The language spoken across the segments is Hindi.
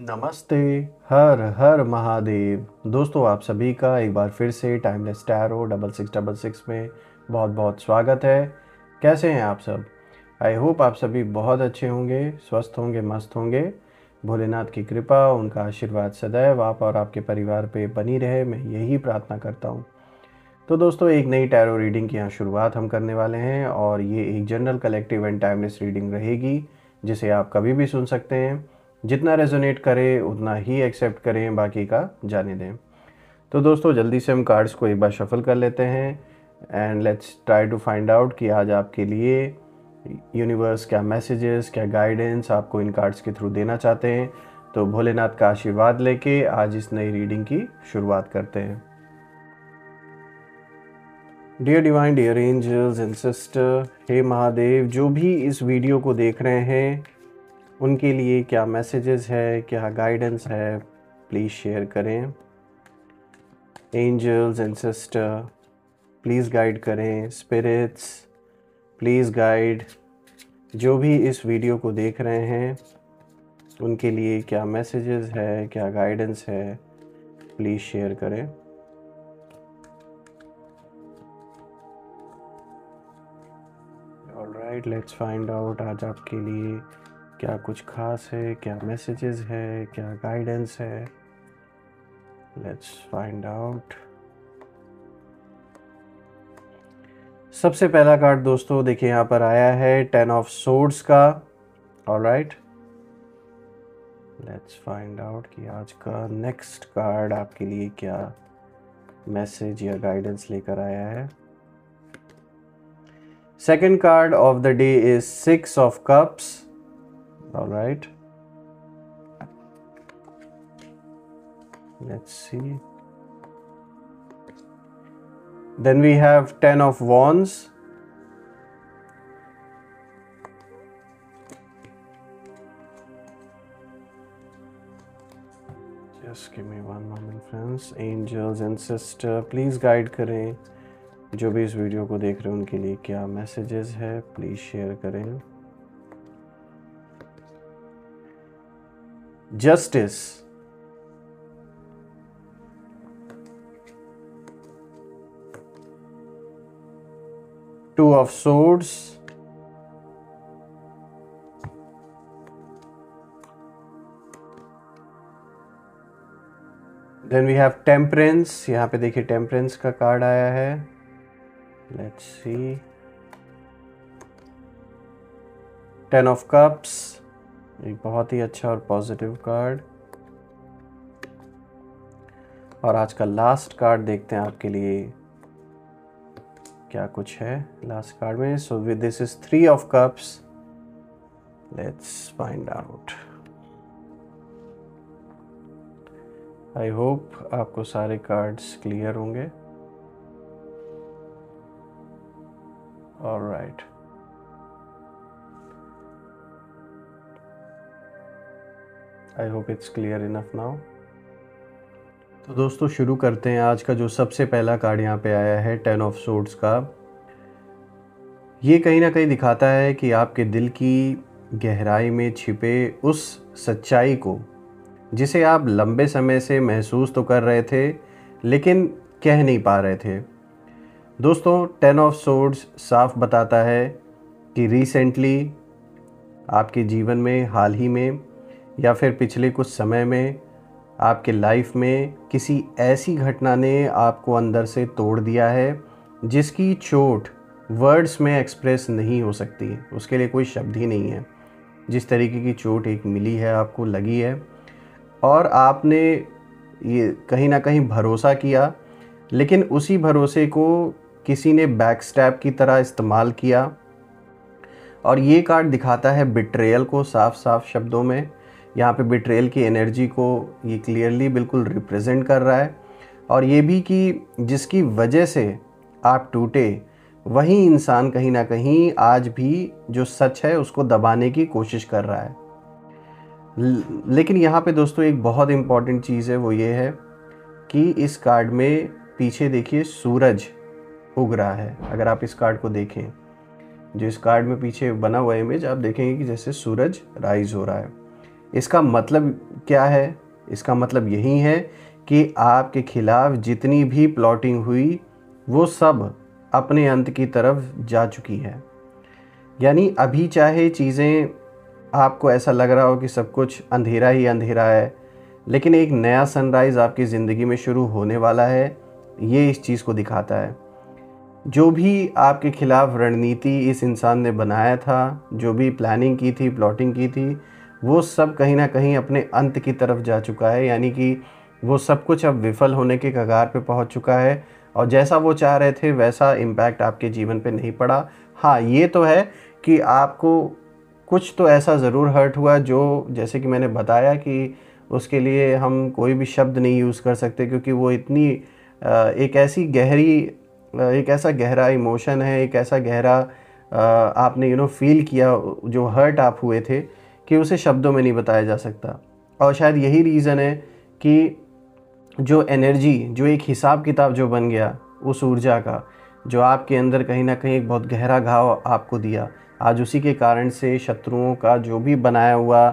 नमस्ते। हर हर महादेव। दोस्तों, आप सभी का एक बार फिर से टाइमलेस टैरो 6666 में बहुत बहुत स्वागत है। कैसे हैं आप सब? आई होप आप सभी बहुत अच्छे होंगे, स्वस्थ होंगे, मस्त होंगे। भोलेनाथ की कृपा, उनका आशीर्वाद सदैव आप और आपके परिवार पे बनी रहे, मैं यही प्रार्थना करता हूँ। तो दोस्तों, एक नई टैरो रीडिंग की यहाँ शुरुआत हम करने वाले हैं और ये एक general collective and timeless reading रहेगी, जिसे आप कभी भी सुन सकते हैं। जितना रेजोनेट करे उतना ही एक्सेप्ट करें, बाकी का जाने दें। तो दोस्तों, जल्दी से हम कार्ड्स को एक बार शफल कर लेते हैं and let's try to find out कि आज आपके लिए यूनिवर्स क्या मैसेजेस, क्या गाइडेंस आपको इन कार्ड्स के थ्रू देना चाहते हैं। तो भोलेनाथ का आशीर्वाद लेके आज इस नई रीडिंग की शुरुआत करते हैं। Dear divine, dear angels and sister, हे महादेव, जो भी इस वीडियो को देख रहे हैं उनके लिए क्या मैसेजेस है, क्या गाइडेंस है, प्लीज़ शेयर करें। Angels and sister, please guide करें। Spirits, please guide. जो भी इस वीडियो को देख रहे हैं उनके लिए क्या मैसेजेस है, क्या गाइडेंस है, प्लीज़ शेयर करें। ऑलराइट, लेट्स फाइंड आउट आज आपके लिए क्या कुछ खास है, क्या मैसेजेस है, क्या गाइडेंस है। Let's find out. सबसे पहला कार्ड दोस्तों देखिए यहाँ पर आया है 10 ऑफ सोर्ड्स का। ऑलराइट, लेट्स फाइंड आउट कि आज का नेक्स्ट कार्ड आपके लिए क्या मैसेज या गाइडेंस लेकर आया है। Second card of the day is 6 of cups. Alright, let's see. Then we have 10 of wands. Just give me one moment friends. Angels and sister, please guide करें। जो भी इस वीडियो को देख रहे हैं उनके लिए क्या मैसेजेस है, प्लीज शेयर करें। Justice, Two of Swords, then we have Temperance। यहाँ पे देखिए Temperance का कार्ड आया है। Let's see, Ten of Cups, एक बहुत ही अच्छा और पॉजिटिव कार्ड। और आज का लास्ट कार्ड देखते हैं आपके लिए क्या कुछ है लास्ट कार्ड में। So with this is 3 of cups. Let's find out. I hope आपको सारे कार्ड्स क्लियर होंगे। Alright, I hope it's clear enough now. तो दोस्तों शुरू करते हैं। आज का जो सबसे पहला कार्ड यहाँ पे आया है 10 ऑफ सोर्ड्स का। ये कहीं ना कहीं दिखाता है कि आपके दिल की गहराई में छिपे उस सच्चाई को जिसे आप लंबे समय से महसूस तो कर रहे थे लेकिन कह नहीं पा रहे थे। दोस्तों, 10 ऑफ सोर्ड्स साफ बताता है कि रिसेंटली आपके जीवन में, हाल ही में या फिर पिछले कुछ समय में आपके लाइफ में किसी ऐसी घटना ने आपको अंदर से तोड़ दिया है जिसकी चोट वर्ड्स में एक्सप्रेस नहीं हो सकती। उसके लिए कोई शब्द ही नहीं है। जिस तरीके की चोट एक मिली है, आपको लगी है और आपने ये कहीं ना कहीं भरोसा किया, लेकिन उसी भरोसे को किसी ने बैकस्टैब की तरह इस्तेमाल किया। और ये कार्ड दिखाता है बिट्रेयल को साफ साफ शब्दों में। यहाँ पे बिट्रेयल की एनर्जी को ये क्लियरली बिल्कुल रिप्रेजेंट कर रहा है। और ये भी कि जिसकी वजह से आप टूटे वही इंसान कहीं ना कहीं आज भी जो सच है उसको दबाने की कोशिश कर रहा है। लेकिन यहाँ पे दोस्तों एक बहुत इम्पॉर्टेंट चीज़ है, वो ये है कि इस कार्ड में पीछे देखिए सूरज उग रहा है। अगर आप इस कार्ड को देखें, जो इस कार्ड में पीछे बना हुआ इमेज, आप देखेंगे कि जैसे सूरज राइज हो रहा है। इसका मतलब क्या है? इसका मतलब यही है कि आपके खिलाफ जितनी भी प्लॉटिंग हुई वो सब अपने अंत की तरफ जा चुकी है। यानी अभी चाहे चीज़ें, आपको ऐसा लग रहा हो कि सब कुछ अंधेरा ही अंधेरा है, लेकिन एक नया सनराइज़ आपकी ज़िंदगी में शुरू होने वाला है, ये इस चीज़ को दिखाता है। जो भी आपके खिलाफ रणनीति इस इंसान ने बनाया था, जो भी प्लानिंग की थी, प्लॉटिंग की थी, वो सब कहीं ना कहीं अपने अंत की तरफ जा चुका है। यानी कि वो सब कुछ अब विफल होने के कगार पे पहुंच चुका है, और जैसा वो चाह रहे थे वैसा इम्पैक्ट आपके जीवन पे नहीं पड़ा। हाँ, ये तो है कि आपको कुछ तो ऐसा ज़रूर हर्ट हुआ, जो जैसे कि मैंने बताया कि उसके लिए हम कोई भी शब्द नहीं यूज़ कर सकते, क्योंकि वो इतनी एक ऐसी गहरी, एक ऐसा गहरा इमोशन है, एक ऐसा गहरा आपने फील किया, जो हर्ट आप हुए थे, कि उसे शब्दों में नहीं बताया जा सकता। और शायद यही रीज़न है कि जो एनर्जी, जो एक हिसाब किताब जो बन गया उस ऊर्जा का, जो आपके अंदर कहीं ना कहीं एक बहुत गहरा घाव आपको दिया, आज उसी के कारण से शत्रुओं का जो भी बनाया हुआ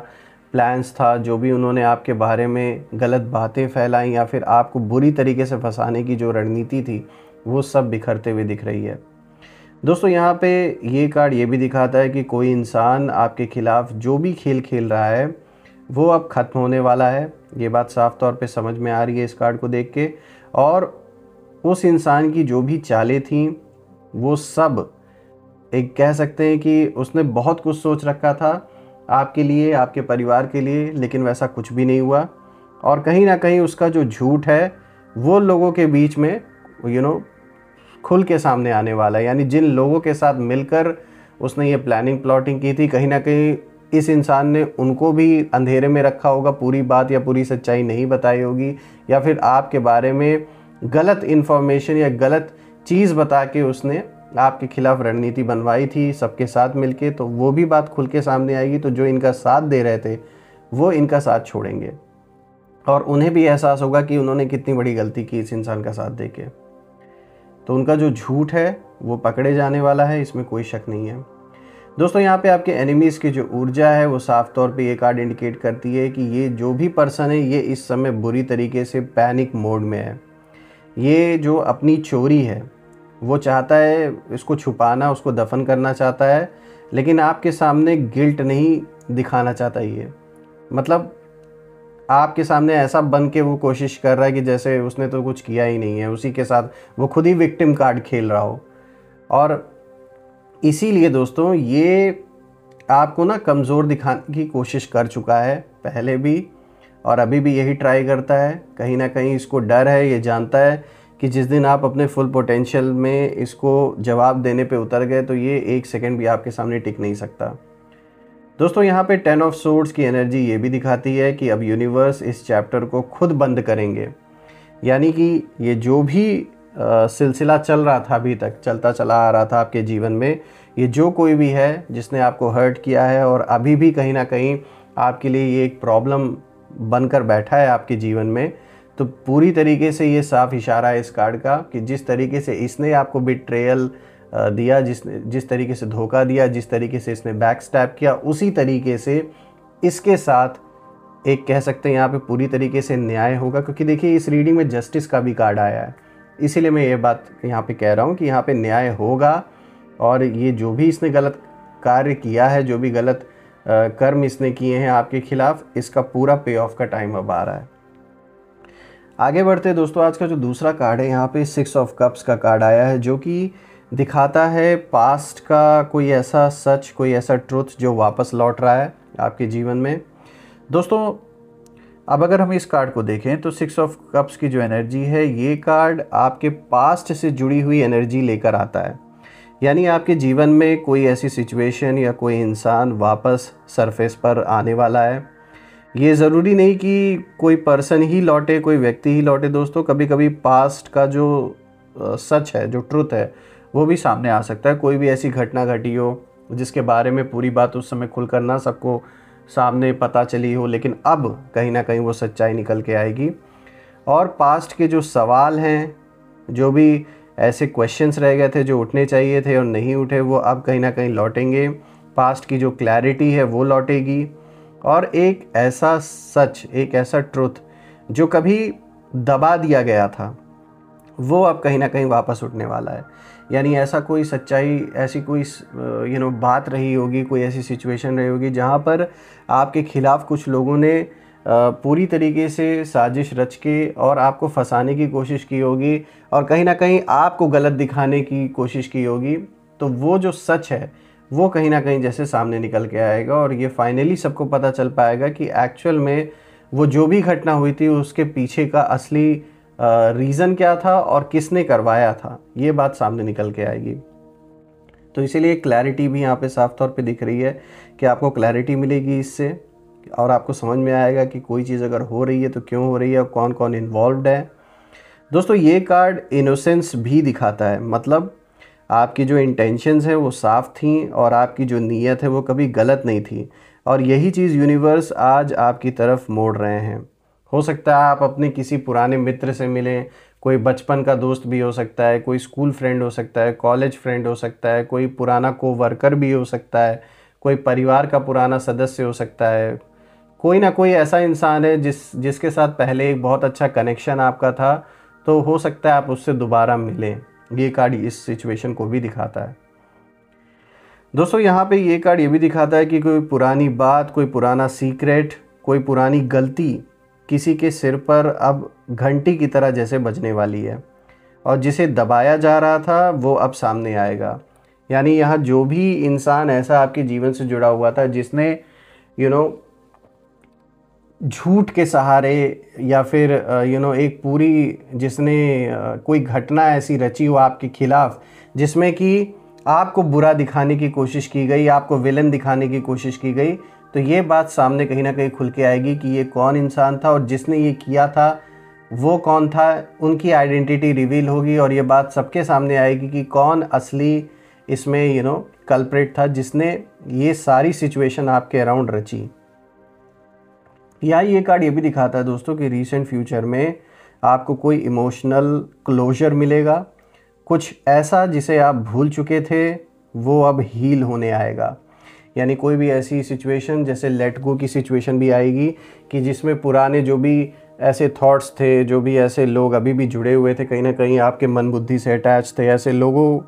प्लान्स था, जो भी उन्होंने आपके बारे में गलत बातें फैलाई या फिर आपको बुरी तरीके से फंसाने की जो रणनीति थी, वो सब बिखरते हुए दिख रही है। दोस्तों, यहाँ पे ये कार्ड ये भी दिखाता है कि कोई इंसान आपके खिलाफ जो भी खेल खेल रहा है वो अब ख़त्म होने वाला है। ये बात साफ तौर पे समझ में आ रही है इस कार्ड को देख के। और उस इंसान की जो भी चालें थीं वो सब, एक कह सकते हैं कि उसने बहुत कुछ सोच रखा था आपके लिए, आपके परिवार के लिए, लेकिन वैसा कुछ भी नहीं हुआ। और कहीं ना कहीं उसका जो झूठ है वो लोगों के बीच में खुल के सामने आने वाला है। यानी जिन लोगों के साथ मिलकर उसने ये प्लानिंग प्लॉटिंग की थी, कहीं ना कहीं इस इंसान ने उनको भी अंधेरे में रखा होगा, पूरी बात या पूरी सच्चाई नहीं बताई होगी, या फिर आपके बारे में गलत इन्फॉर्मेशन या गलत चीज़ बता के उसने आपके खिलाफ रणनीति बनवाई थी सबके साथ मिलके। तो वो भी बात खुल के सामने आएगी, तो जो इनका साथ दे रहे थे वो इनका साथ छोड़ेंगे, और उन्हें भी एहसास होगा कि उन्होंने कितनी बड़ी गलती की इस इंसान का साथ देके। तो उनका जो झूठ है वो पकड़े जाने वाला है, इसमें कोई शक नहीं है। दोस्तों, यहाँ पे आपके एनिमीज़ की जो ऊर्जा है वो साफ तौर पे ये कार्ड इंडिकेट करती है कि ये जो भी पर्सन है ये इस समय बुरी तरीके से पैनिक मोड में है। ये जो अपनी चोरी है वो चाहता है इसको छुपाना, उसको दफन करना चाहता है, लेकिन आपके सामने गिल्ट नहीं दिखाना चाहता। ये मतलब आपके सामने ऐसा बन के वो कोशिश कर रहा है कि जैसे उसने तो कुछ किया ही नहीं है, उसी के साथ वो खुद ही विक्टिम कार्ड खेल रहा हो। और इसीलिए दोस्तों ये आपको ना कमज़ोर दिखाने की कोशिश कर चुका है पहले भी, और अभी भी यही ट्राई करता है। कहीं ना कहीं इसको डर है, ये जानता है कि जिस दिन आप अपने फुल पोटेंशियल में इसको जवाब देने पे उतर गए तो ये एक सेकंड भी आपके सामने टिक नहीं सकता। दोस्तों, यहाँ पे 10 ऑफ सोर्ड्स की एनर्जी ये भी दिखाती है कि अब यूनिवर्स इस चैप्टर को खुद बंद करेंगे। यानी कि ये जो भी सिलसिला चल रहा था, अभी तक चलता चला आ रहा था आपके जीवन में, ये जो कोई भी है जिसने आपको हर्ट किया है और अभी भी कहीं ना कहीं आपके लिए ये एक प्रॉब्लम बनकर बैठा है आपके जीवन में, तो पूरी तरीके से ये साफ इशारा है इस कार्ड का कि जिस तरीके से इसने आपको बिट्रेयल दिया, जिस तरीके से धोखा दिया, जिस तरीके से इसने बैक स्टैप किया, उसी तरीके से इसके साथ एक कह सकते हैं यहाँ पे पूरी तरीके से न्याय होगा। क्योंकि देखिए इस रीडिंग में जस्टिस का भी कार्ड आया है, इसीलिए मैं ये बात यहाँ पे कह रहा हूँ कि यहाँ पे न्याय होगा। और ये जो भी इसने गलत कार्य किया है, जो भी गलत कर्म इसने किए हैं आपके खिलाफ, इसका पूरा पे ऑफ का टाइम अब आ रहा है। आगे बढ़ते दोस्तों, आज का जो दूसरा कार्ड है यहाँ पे 6 ऑफ कप्स का कार्ड आया है, जो कि दिखाता है पास्ट का कोई ऐसा सच, कोई ऐसा ट्रुथ जो वापस लौट रहा है आपके जीवन में। दोस्तों, अब अगर हम इस कार्ड को देखें तो 6 ऑफ कप्स की जो एनर्जी है, ये कार्ड आपके पास्ट से जुड़ी हुई एनर्जी लेकर आता है। यानी आपके जीवन में कोई ऐसी सिचुएशन या कोई इंसान वापस सरफेस पर आने वाला है। ये ज़रूरी नहीं कि कोई पर्सन ही लौटे, कोई व्यक्ति ही लौटे। दोस्तों, कभी कभी पास्ट का जो सच है, जो ट्रुथ है, वो भी सामने आ सकता है। कोई भी ऐसी घटना घटी हो जिसके बारे में पूरी बात उस समय खुलकर ना सबको सामने पता चली हो, लेकिन अब कहीं ना कहीं वो सच्चाई निकल के आएगी। और पास्ट के जो सवाल हैं, जो भी ऐसे क्वेश्चंस रह गए थे जो उठने चाहिए थे और नहीं उठे, वो अब कहीं ना कहीं लौटेंगे। पास्ट की जो क्लैरिटी है वो लौटेगी। और एक ऐसा सच, एक ऐसा ट्रुथ जो कभी दबा दिया गया था, वो अब कहीं ना कहीं वापस उठने वाला है। यानी ऐसा कोई सच्चाई, ऐसी कोई बात रही होगी, कोई ऐसी सिचुएशन रही होगी जहाँ पर आपके खिलाफ़ कुछ लोगों ने पूरी तरीके से साजिश रच के और आपको फंसाने की कोशिश की होगी और कहीं ना कहीं आपको गलत दिखाने की कोशिश की होगी। तो वो जो सच है वो कहीं ना कहीं जैसे सामने निकल के आएगा और ये फाइनली सबको पता चल पाएगा कि एक्चुअल में वो जो भी घटना हुई थी उसके पीछे का असली रीज़न क्या था और किसने करवाया था, ये बात सामने निकल के आएगी। तो इसीलिए क्लैरिटी भी यहाँ पे साफ तौर पे दिख रही है कि आपको क्लैरिटी मिलेगी इससे और आपको समझ में आएगा कि कोई चीज़ अगर हो रही है तो क्यों हो रही है और कौन कौन इन्वॉल्व्ड है। दोस्तों ये कार्ड इनोसेंस भी दिखाता है, मतलब आपकी जो इंटेंशंस है वो साफ़ थी और आपकी जो नीयत है वो कभी गलत नहीं थी और यही चीज़ यूनिवर्स आज आपकी तरफ मोड़ रहे हैं। हो सकता है आप अपने किसी पुराने मित्र से मिलें, कोई बचपन का दोस्त भी हो सकता है, कोई स्कूल फ्रेंड हो सकता है, कॉलेज फ्रेंड हो सकता है, कोई पुराना कोवर्कर भी हो सकता है, कोई परिवार का पुराना सदस्य हो सकता है, कोई ना कोई ऐसा इंसान है जिसके साथ पहले एक बहुत अच्छा कनेक्शन आपका था, तो हो सकता है आप उससे दोबारा मिलें। ये कार्ड इस सिचुएशन को भी दिखाता है। दोस्तों यहाँ पे ये कार्ड ये भी दिखाता है कि कोई पुरानी बात, कोई पुराना सीक्रेट, कोई पुरानी गलती किसी के सिर पर अब घंटी की तरह जैसे बजने वाली है और जिसे दबाया जा रहा था वो अब सामने आएगा। यानी यहाँ जो भी इंसान ऐसा आपके जीवन से जुड़ा हुआ था जिसने झूठ के सहारे या फिर एक पूरी जिसने कोई घटना ऐसी रची हो आपके खिलाफ जिसमें कि आपको बुरा दिखाने की कोशिश की गई, आपको विलन दिखाने की कोशिश की गई, तो ये बात सामने कहीं ना कहीं खुल के आएगी कि ये कौन इंसान था और जिसने ये किया था वो कौन था। उनकी आइडेंटिटी रिवील होगी और ये बात सबके सामने आएगी कि कौन असली इसमें कल्प्रिट था जिसने ये सारी सिचुएशन आपके अराउंड रची। या ये कार्ड ये भी दिखाता है दोस्तों कि रीसेंट फ्यूचर में आपको कोई इमोशनल क्लोजर मिलेगा, कुछ ऐसा जिसे आप भूल चुके थे वो अब हील होने आएगा। यानी कोई भी ऐसी सिचुएशन जैसे लेट गो की सिचुएशन भी आएगी कि जिसमें पुराने जो भी ऐसे थॉट्स थे, जो भी ऐसे लोग अभी भी जुड़े हुए थे कहीं ना कहीं आपके मन बुद्धि से अटैच थे, ऐसे लोगों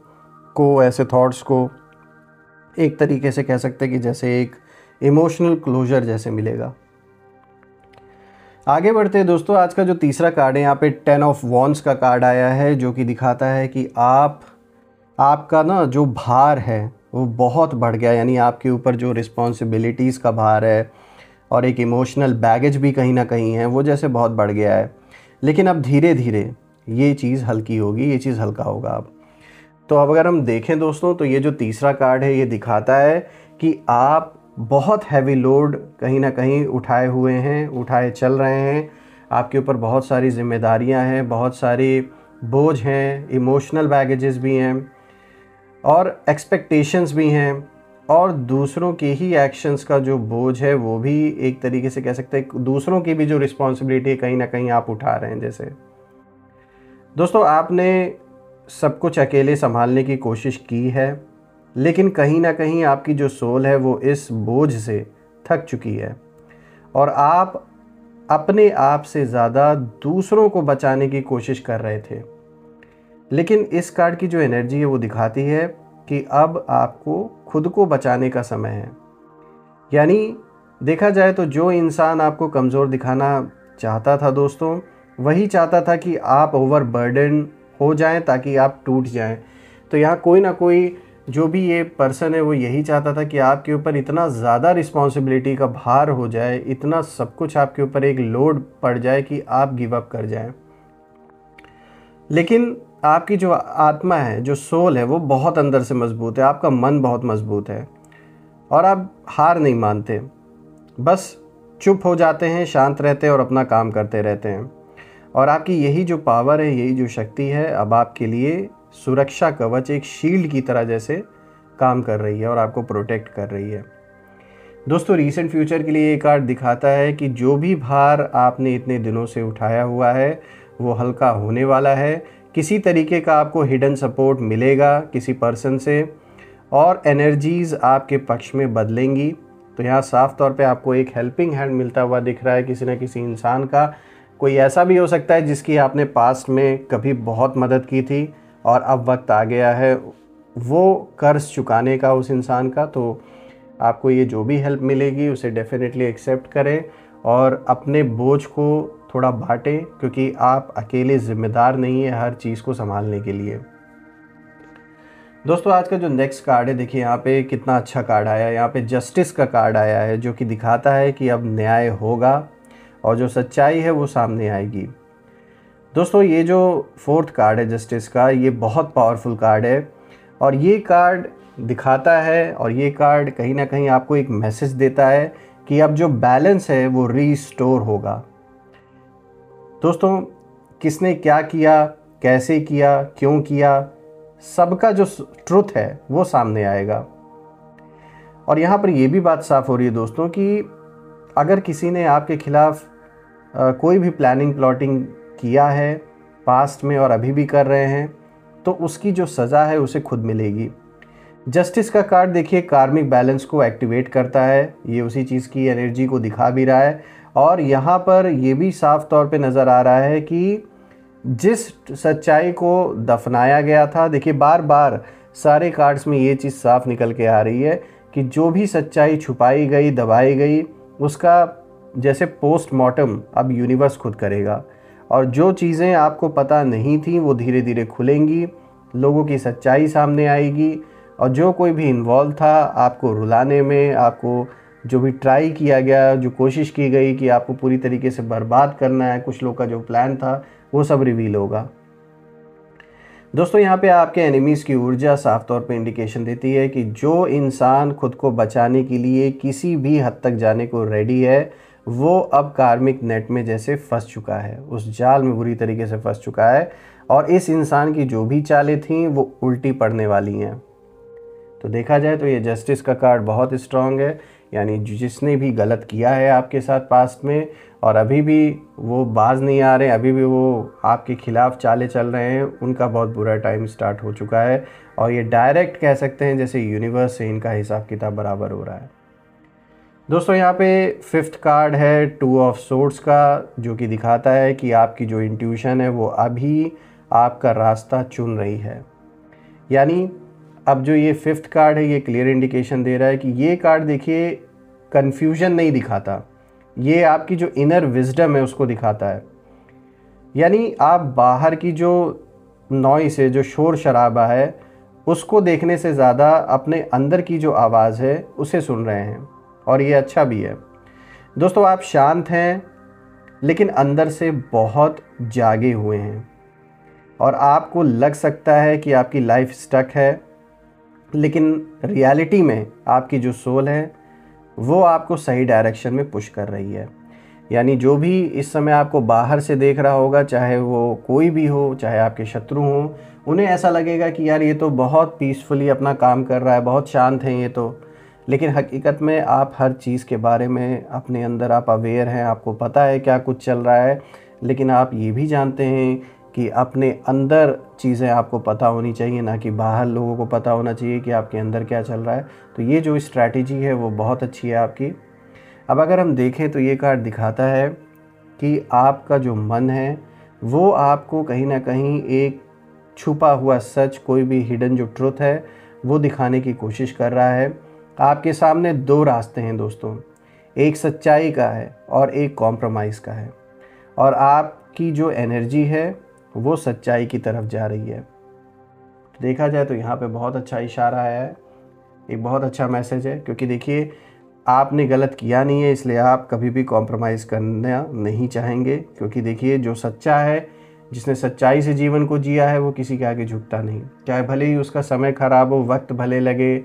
को, ऐसे थॉट्स को एक तरीके से कह सकते हैं कि जैसे एक इमोशनल क्लोजर जैसे मिलेगा। आगे बढ़ते हैं दोस्तों, आज का जो तीसरा कार्ड है यहाँ पे 10 ऑफ वॉन्ड्स का कार्ड आया है जो कि दिखाता है कि आपका ना जो भार है वो बहुत बढ़ गया। यानी आपके ऊपर जो रिस्पॉन्सिबिलिटीज़ का भार है और एक इमोशनल बैगेज भी कहीं ना कहीं है वो जैसे बहुत बढ़ गया है, लेकिन अब धीरे धीरे ये चीज़ हल्की होगी, ये चीज़ हल्का होगा अब। तो अब अगर हम देखें दोस्तों तो ये जो तीसरा कार्ड है ये दिखाता है कि आप बहुत हैवी लोड कहीं ना कहीं उठाए हुए हैं, उठाए चल रहे हैं, आपके ऊपर बहुत सारी जिम्मेदारियां हैं, बहुत सारी बोझ हैं, इमोशनल बैगेजेस भी हैं और एक्सपेक्टेशंस भी हैं और दूसरों के ही एक्शंस का जो बोझ है वो भी एक तरीके से कह सकते हैं, दूसरों की भी जो रिस्पॉन्सिबिलिटी है कहीं ना कहीं आप उठा रहे हैं। जैसे दोस्तों आपने सब कुछ अकेले संभालने की कोशिश की है, लेकिन कहीं ना कहीं आपकी जो सोल है वो इस बोझ से थक चुकी है और आप अपने आप से ज़्यादा दूसरों को बचाने की कोशिश कर रहे थे। लेकिन इस कार्ड की जो एनर्जी है वो दिखाती है कि अब आपको खुद को बचाने का समय है। यानी देखा जाए तो जो इंसान आपको कमज़ोर दिखाना चाहता था दोस्तों, वही चाहता था कि आप ओवरबर्डन हो जाएं ताकि आप टूट जाएं। तो यहाँ कोई ना कोई जो भी ये पर्सन है वो यही चाहता था कि आपके ऊपर इतना ज़्यादा रिस्पॉन्सिबिलिटी का भार हो जाए, इतना सब कुछ आपके ऊपर एक लोड पड़ जाए कि आप गिव अप कर जाएं। लेकिन आपकी जो आत्मा है, जो सोल है, वो बहुत अंदर से मजबूत है, आपका मन बहुत मजबूत है और आप हार नहीं मानते, बस चुप हो जाते हैं, शांत रहते हैं और अपना काम करते रहते हैं। और आपकी यही जो पावर है, यही जो शक्ति है अब आपके लिए सुरक्षा कवच, एक शील्ड की तरह जैसे काम कर रही है और आपको प्रोटेक्ट कर रही है। दोस्तों रीसेंट फ्यूचर के लिए ये कार्ड दिखाता है कि जो भी भार आपने इतने दिनों से उठाया हुआ है वो हल्का होने वाला है। किसी तरीके का आपको हिडन सपोर्ट मिलेगा किसी पर्सन से और एनर्जीज़ आपके पक्ष में बदलेंगी। तो यहाँ साफ तौर पे आपको एक हेल्पिंग हैंड मिलता हुआ दिख रहा है किसी न किसी इंसान का। कोई ऐसा भी हो सकता है जिसकी आपने पास्ट में कभी बहुत मदद की थी और अब वक्त आ गया है वो कर्ज चुकाने का उस इंसान का। तो आपको ये जो भी हेल्प मिलेगी उसे डेफिनेटली एक्सेप्ट करें और अपने बोझ को थोड़ा बांटें, क्योंकि आप अकेले ज़िम्मेदार नहीं है हर चीज़ को संभालने के लिए। दोस्तों आज का जो नेक्स्ट कार्ड है, देखिए यहाँ पे कितना अच्छा कार्ड आया है। यहाँ पे जस्टिस का कार्ड आया है जो कि दिखाता है कि अब न्याय होगा और जो सच्चाई है वो सामने आएगी। दोस्तों ये जो फोर्थ कार्ड है जस्टिस का, ये बहुत पावरफुल कार्ड है और ये कार्ड दिखाता है और ये कार्ड कहीं ना कहीं आपको एक मैसेज देता है कि अब जो बैलेंस है वो रीस्टोर होगा। दोस्तों किसने क्या किया, कैसे किया, क्यों किया, सबका जो ट्रुथ है वो सामने आएगा। और यहाँ पर ये भी बात साफ हो रही है दोस्तों कि अगर किसी ने आपके खिलाफ कोई भी प्लानिंग प्लॉटिंग किया है पास्ट में और अभी भी कर रहे हैं, तो उसकी जो सज़ा है उसे खुद मिलेगी। जस्टिस का कार्ड देखिए कार्मिक बैलेंस को एक्टिवेट करता है, ये उसी चीज़ की एनर्जी को दिखा भी रहा है। और यहाँ पर ये भी साफ तौर पे नज़र आ रहा है कि जिस सच्चाई को दफनाया गया था, देखिए बार बार सारे कार्ड्स में ये चीज़ साफ निकल के आ रही है कि जो भी सच्चाई छुपाई गई, दबाई गई, उसका जैसे पोस्टमार्टम अब यूनिवर्स खुद करेगा। और जो चीज़ें आपको पता नहीं थी वो धीरे धीरे खुलेंगी, लोगों की सच्चाई सामने आएगी और जो कोई भी इन्वॉल्व था आपको रुलाने में, आपको जो भी ट्राई किया गया, जो कोशिश की गई कि आपको पूरी तरीके से बर्बाद करना है, कुछ लोग का जो प्लान था वो सब रिवील होगा। दोस्तों यहाँ पे आपके एनिमीज़ की ऊर्जा साफ तौर पे इंडिकेशन देती है कि जो इंसान खुद को बचाने के लिए किसी भी हद तक जाने को रेडी है वो अब कार्मिक नेट में जैसे फंस चुका है, उस जाल में बुरी तरीके से फंस चुका है और इस इंसान की जो भी चालें थीं वो उल्टी पड़ने वाली हैं। तो देखा जाए तो ये जस्टिस का कार्ड बहुत स्ट्रांग है, यानी जिसने भी गलत किया है आपके साथ पास्ट में और अभी भी वो बाज नहीं आ रहे, अभी भी वो आपके खिलाफ चाले चल रहे हैं, उनका बहुत बुरा टाइम स्टार्ट हो चुका है। और ये डायरेक्ट कह सकते हैं जैसे यूनिवर्स से इनका हिसाब किताब बराबर हो रहा है। दोस्तों यहाँ पे फिफ्थ कार्ड है टू ऑफ सोर्ड्स का, जो कि दिखाता है कि आपकी जो इंट्यूशन है वो अभी आपका रास्ता चुन रही है। यानी अब जो ये फिफ्थ कार्ड है ये क्लियर इंडिकेशन दे रहा है कि ये कार्ड देखिए कन्फ्यूजन नहीं दिखाता, ये आपकी जो इनर विजडम है उसको दिखाता है। यानी आप बाहर की जो नॉइस है, जो शोर शराबा है, उसको देखने से ज़्यादा अपने अंदर की जो आवाज़ है उसे सुन रहे हैं और ये अच्छा भी है। दोस्तों आप शांत हैं लेकिन अंदर से बहुत जागे हुए हैं और आपको लग सकता है कि आपकी लाइफ स्टक है, लेकिन रियलिटी में आपकी जो सोल है वो आपको सही डायरेक्शन में पुश कर रही है। यानी जो भी इस समय आपको बाहर से देख रहा होगा, चाहे वो कोई भी हो, चाहे आपके शत्रु हों, उन्हें ऐसा लगेगा कि यार ये तो बहुत पीसफुली अपना काम कर रहा है, बहुत शांत हैं ये तो। लेकिन हकीकत में आप हर चीज़ के बारे में अपने अंदर आप अवेयर हैं, आपको पता है क्या कुछ चल रहा है, लेकिन आप ये भी जानते हैं कि अपने अंदर चीज़ें आपको पता होनी चाहिए, ना कि बाहर लोगों को पता होना चाहिए कि आपके अंदर क्या चल रहा है। तो ये जो स्ट्रैटेजी है वो बहुत अच्छी है आपकी। अब अगर हम देखें तो ये कार्ड दिखाता है कि आपका जो मन है वो आपको कहीं ना कहीं एक छुपा हुआ सच, कोई भी हिडन जो ट्रुथ है वो दिखाने की कोशिश कर रहा है। आपके सामने दो रास्ते हैं दोस्तों, एक सच्चाई का है और एक कॉम्प्रोमाइज़ का है, और आपकी जो एनर्जी है वो सच्चाई की तरफ जा रही है। देखा जाए तो यहाँ पे बहुत अच्छा इशारा है, एक बहुत अच्छा मैसेज है, क्योंकि देखिए आपने गलत किया नहीं है इसलिए आप कभी भी कॉम्प्रोमाइज़ करना नहीं चाहेंगे। क्योंकि देखिए जो सच्चा है, जिसने सच्चाई से जीवन को जिया है, वो किसी के आगे झुकता नहीं, चाहे भले ही उसका समय ख़राब हो, वक्त भले लगे,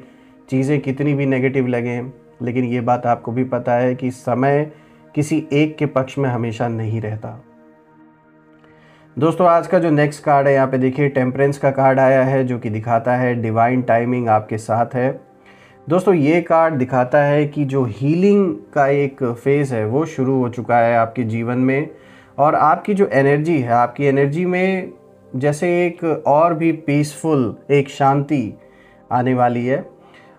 चीज़ें कितनी भी नेगेटिव लगें, लेकिन ये बात आपको भी पता है कि समय किसी एक के पक्ष में हमेशा नहीं रहता। दोस्तों आज का जो नेक्स्ट कार्ड है यहाँ पे देखिए टेम्परेंस का कार्ड आया है, जो कि दिखाता है डिवाइन टाइमिंग आपके साथ है। दोस्तों ये कार्ड दिखाता है कि जो हीलिंग का एक फेज़ है वो शुरू हो चुका है आपके जीवन में, और आपकी जो एनर्जी है, आपकी एनर्जी में जैसे एक और भी पीसफुल एक शांति आने वाली है।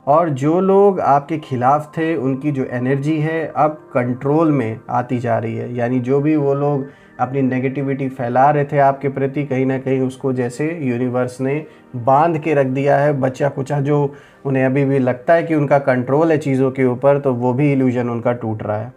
और जो लोग आपके खिलाफ थे उनकी जो एनर्जी है अब कंट्रोल में आती जा रही है। यानी जो भी वो लोग अपनी नेगेटिविटी फैला रहे थे आपके प्रति, कहीं ना कहीं उसको जैसे यूनिवर्स ने बांध के रख दिया है। बचा कुचा जो उन्हें अभी भी लगता है कि उनका कंट्रोल है चीज़ों के ऊपर, तो वो भी इल्यूजन उनका टूट रहा है।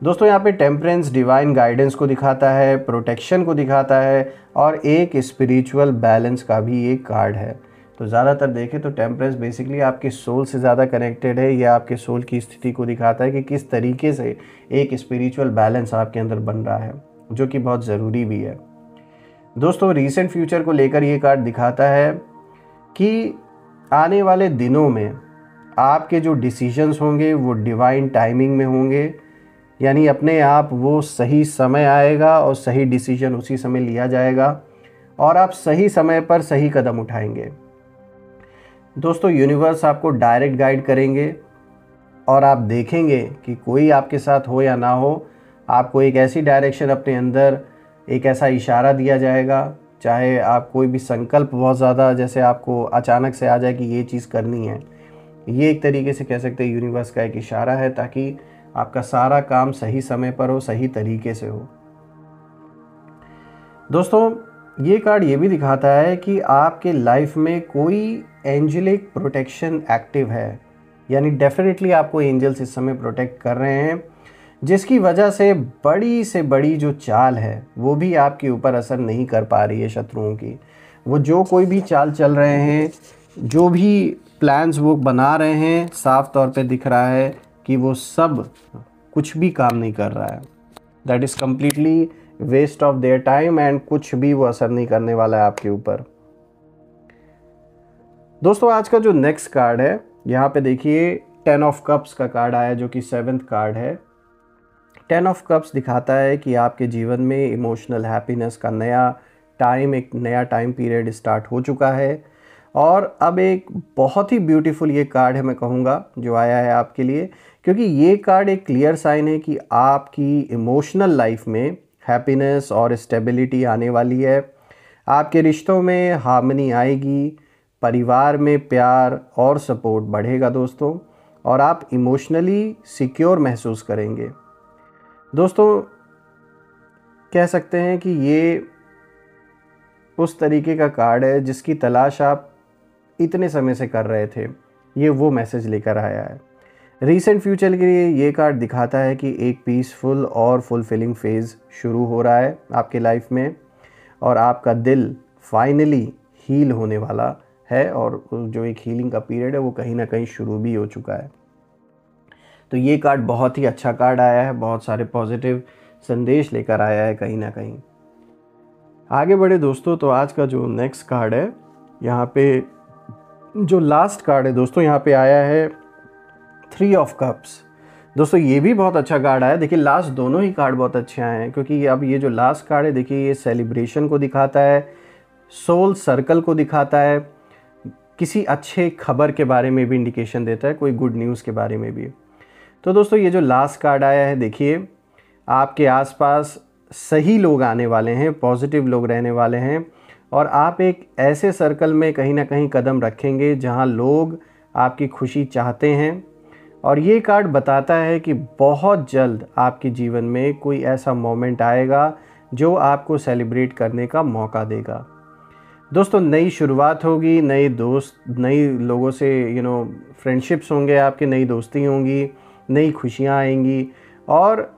दोस्तों यहाँ पे टेम्परेंस डिवाइन गाइडेंस को दिखाता है, प्रोटेक्शन को दिखाता है, और एक स्पिरिचुअल बैलेंस का भी एक कार्ड है। तो ज़्यादातर देखें तो टेम्परेंस बेसिकली आपके सोल से ज़्यादा कनेक्टेड है, या आपके सोल की स्थिति को दिखाता है कि किस तरीके से एक स्पिरिचुअल बैलेंस आपके अंदर बन रहा है, जो कि बहुत ज़रूरी भी है। दोस्तों रीसेंट फ्यूचर को लेकर ये कार्ड दिखाता है कि आने वाले दिनों में आपके जो डिसीजंस होंगे वो डिवाइन टाइमिंग में होंगे। यानी अपने आप वो सही समय आएगा और सही डिसीजन उसी समय लिया जाएगा, और आप सही समय पर सही कदम उठाएंगे। दोस्तों यूनिवर्स आपको डायरेक्ट गाइड करेंगे, और आप देखेंगे कि कोई आपके साथ हो या ना हो, आपको एक ऐसी डायरेक्शन अपने अंदर, एक ऐसा इशारा दिया जाएगा। चाहे आप कोई भी संकल्प बहुत ज़्यादा जैसे आपको अचानक से आ जाए कि ये चीज़ करनी है, ये एक तरीके से कह सकते हैं यूनिवर्स का एक इशारा है, ताकि आपका सारा काम सही समय पर हो, सही तरीके से हो। दोस्तों ये कार्ड ये भी दिखाता है कि आपके लाइफ में कोई एंजेलिक प्रोटेक्शन एक्टिव है। यानी डेफिनेटली आपको एंजल्स इस समय प्रोटेक्ट कर रहे हैं, जिसकी वजह से बड़ी जो चाल है वो भी आपके ऊपर असर नहीं कर पा रही है शत्रुओं की। वो जो कोई भी चाल चल रहे हैं, जो भी प्लान्स वो बना रहे हैं, साफ तौर पे दिख रहा है कि वो सब कुछ भी काम नहीं कर रहा है। That is completely waste of their time, and कुछ भी वो असर नहीं करने वाला है आपके ऊपर। दोस्तों आज का जो नेक्स्ट कार्ड है, यहाँ पे देखिए 10 ऑफ कप्स का कार्ड आया, जो कि 7th कार्ड है। 10 ऑफ कप्स दिखाता है कि आपके जीवन में इमोशनल हैप्पीनेस का एक नया टाइम पीरियड स्टार्ट हो चुका है। और अब एक बहुत ही ब्यूटीफुल ये कार्ड है, मैं कहूँगा, जो आया है आपके लिए, क्योंकि ये कार्ड एक क्लियर साइन है कि आपकी इमोशनल लाइफ में हैप्पीनेस और स्टेबिलिटी आने वाली है। आपके रिश्तों में हार्मनी आएगी, परिवार में प्यार और सपोर्ट बढ़ेगा दोस्तों, और आप इमोशनली सिक्योर महसूस करेंगे। दोस्तों कह सकते हैं कि ये उस तरीके का कार्ड है जिसकी तलाश आप इतने समय से कर रहे थे। ये वो मैसेज लेकर आया है। रीसेंट फ्यूचर के लिए ये कार्ड दिखाता है कि एक पीसफुल और फुलफिलिंग फेज़ शुरू हो रहा है आपके लाइफ में, और आपका दिल फाइनली हील होने वाला है, और जो एक हीलिंग का पीरियड है वो कहीं ना कहीं शुरू भी हो चुका है। तो ये कार्ड बहुत ही अच्छा कार्ड आया है, बहुत सारे पॉजिटिव संदेश लेकर आया है कहीं ना कहीं। आगे बढ़े दोस्तों, तो आज का जो नेक्स्ट कार्ड है, यहाँ पे जो लास्ट कार्ड है दोस्तों, यहाँ पे आया है 3 ऑफ कप्स। दोस्तों ये भी बहुत अच्छा कार्ड आया। देखिए लास्ट दोनों ही कार्ड बहुत अच्छे आए हैं, क्योंकि अब ये जो लास्ट कार्ड है, देखिए ये सेलिब्रेशन को दिखाता है, सोल सर्कल को दिखाता है, किसी अच्छे खबर के बारे में भी इंडिकेशन देता है, कोई गुड न्यूज़ के बारे में भी। तो दोस्तों ये जो लास्ट कार्ड आया है, देखिए आपके आसपास सही लोग आने वाले हैं, पॉजिटिव लोग रहने वाले हैं, और आप एक ऐसे सर्कल में कहीं ना कहीं कदम रखेंगे जहां लोग आपकी खुशी चाहते हैं। और ये कार्ड बताता है कि बहुत जल्द आपके जीवन में कोई ऐसा मोमेंट आएगा जो आपको सेलिब्रेट करने का मौका देगा। दोस्तों नई शुरुआत होगी, नए दोस्त, नई लोगों से फ्रेंडशिप्स होंगे आपके, नई दोस्ती होंगी, नई खुशियाँ आएंगी। और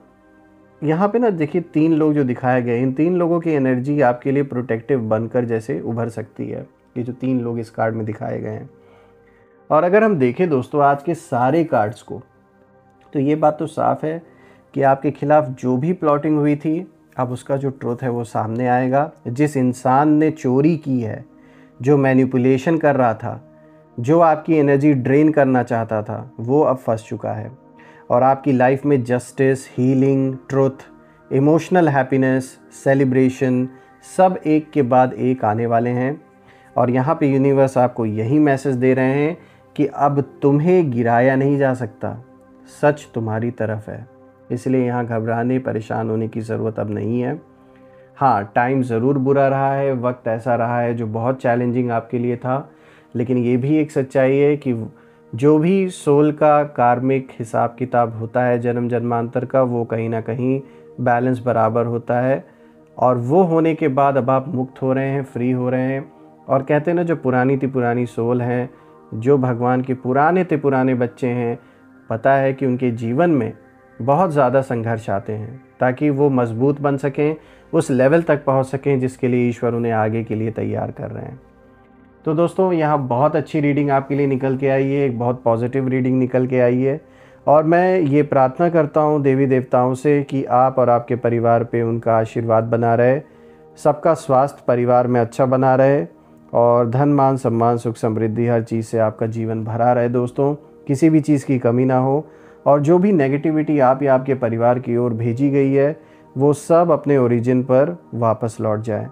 यहाँ पे ना देखिए 3 लोग जो दिखाए गए, इन 3 लोगों की एनर्जी आपके लिए प्रोटेक्टिव बनकर जैसे उभर सकती है। ये जो 3 लोग इस कार्ड में दिखाए गए हैं। और अगर हम देखें दोस्तों आज के सारे कार्ड्स को, तो ये बात तो साफ है कि आपके खिलाफ जो भी प्लॉटिंग हुई थी, अब उसका जो ट्रुथ है वो सामने आएगा। जिस इंसान ने चोरी की है, जो मैनिपुलेशन कर रहा था, जो आपकी एनर्जी ड्रेन करना चाहता था, वो अब फंस चुका है। और आपकी लाइफ में justice, healing, truth, emotional happiness, celebration सब एक के बाद एक आने वाले हैं। और यहाँ पे यूनिवर्स आपको यही मैसेज दे रहे हैं कि अब तुम्हें गिराया नहीं जा सकता, सच तुम्हारी तरफ है। इसलिए यहाँ घबराने, परेशान होने की ज़रूरत अब नहीं है। हाँ, टाइम ज़रूर बुरा रहा है, वक्त ऐसा रहा है जो बहुत चैलेंजिंग आपके लिए था, लेकिन ये भी एक सच्चाई है कि जो भी सोल का कार्मिक हिसाब किताब होता है जन्म जन्मांतर का, वो कहीं ना कहीं बैलेंस बराबर होता है। और वो होने के बाद अब आप मुक्त हो रहे हैं, फ्री हो रहे हैं। और कहते हैं ना, जो पुरानी ती पुरानी सोल हैं, जो भगवान के पुराने ते पुराने बच्चे हैं, पता है कि उनके जीवन में बहुत ज़्यादा संघर्ष आते हैं ताकि वो मजबूत बन सकें, उस लेवल तक पहुंच सकें जिसके लिए ईश्वर उन्हें आगे के लिए तैयार कर रहे हैं। तो दोस्तों, यहाँ बहुत अच्छी रीडिंग आपके लिए निकल के आई है, एक बहुत पॉजिटिव रीडिंग निकल के आई है। और मैं ये प्रार्थना करता हूँ देवी देवताओं से कि आप और आपके परिवार पे उनका आशीर्वाद बना रहे, सबका स्वास्थ्य परिवार में अच्छा बना रहे, और धन मान सम्मान सुख समृद्धि हर चीज़ से आपका जीवन भरा रहे दोस्तों, किसी भी चीज़ की कमी ना हो। और जो भी नेगेटिविटी आप या आपके परिवार की ओर भेजी गई है, वो सब अपने ओरिजिन पर वापस लौट जाए।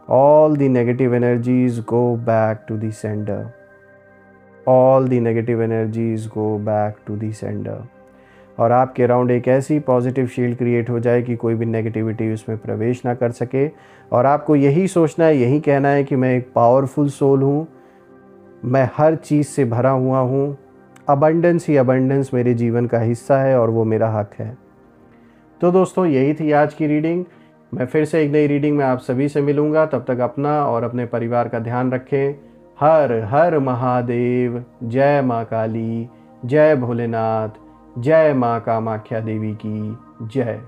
All the negative energies go back to the sender. All the negative energies go back to the sender. और आपके अराउंड एक ऐसी पॉजिटिव शील्ड क्रिएट हो जाए कि कोई भी नेगेटिविटी उसमें प्रवेश ना कर सके। और आपको यही सोचना है, यही कहना है कि मैं एक पावरफुल सोल हूँ, मैं हर चीज़ से भरा हुआ हूँ, अबंडेंस ही अबंडेंस मेरे जीवन का हिस्सा है और वो मेरा हक है। तो दोस्तों, यही थी आज की रीडिंग। मैं फिर से एक नई रीडिंग में आप सभी से मिलूंगा। तब तक अपना और अपने परिवार का ध्यान रखें। हर हर महादेव। जय माँ काली, जय भोलेनाथ, जय माँ कामाख्या देवी की जय।